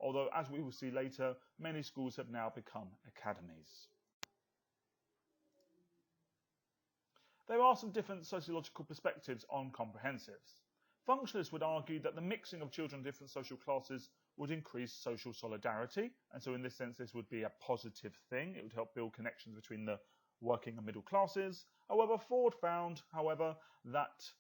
although as we will see later, many schools have now become academies. There are some different sociological perspectives on comprehensives. Functionalists would argue that the mixing of children of different social classes would increase social solidarity, and so in this sense this would be a positive thing. It would help build connections between the working and middle classes. However, Ford found, that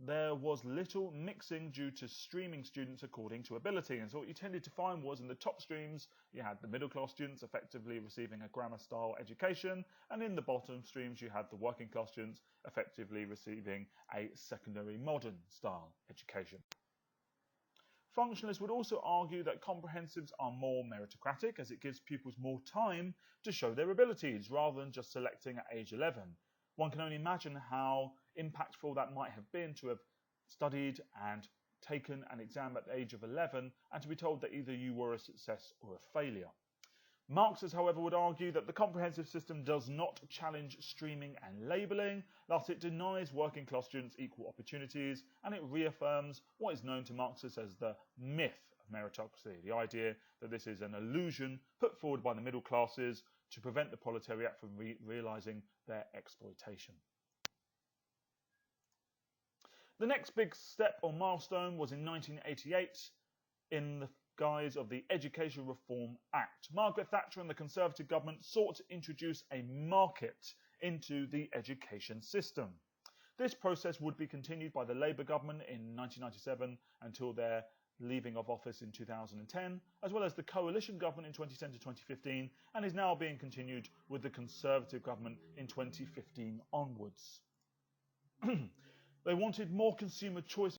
there was little mixing due to streaming students according to ability. And so what you tended to find was in the top streams, you had the middle class students effectively receiving a grammar style education, and in the bottom streams you had the working class students effectively receiving a secondary modern style education. Functionalists would also argue that comprehensives are more meritocratic, as it gives pupils more time to show their abilities rather than just selecting at age 11. One can only imagine how impactful that might have been to have studied and taken an exam at the age of 11 and to be told that either you were a success or a failure. Marxists, however, would argue that the comprehensive system does not challenge streaming and labelling, thus it denies working class students equal opportunities, and it reaffirms what is known to Marxists as the myth of meritocracy, the idea that this is an illusion put forward by the middle classes to prevent the proletariat from realising their exploitation. The next big step or milestone was in 1988 in the guise of the Education Reform Act. Margaret Thatcher and the Conservative government sought to introduce a market into the education system. This process would be continued by the Labour government in 1997 until their leaving of office in 2010, as well as the coalition government in 2010 to 2015, and is now being continued with the Conservative government in 2015 onwards. They wanted more consumer choice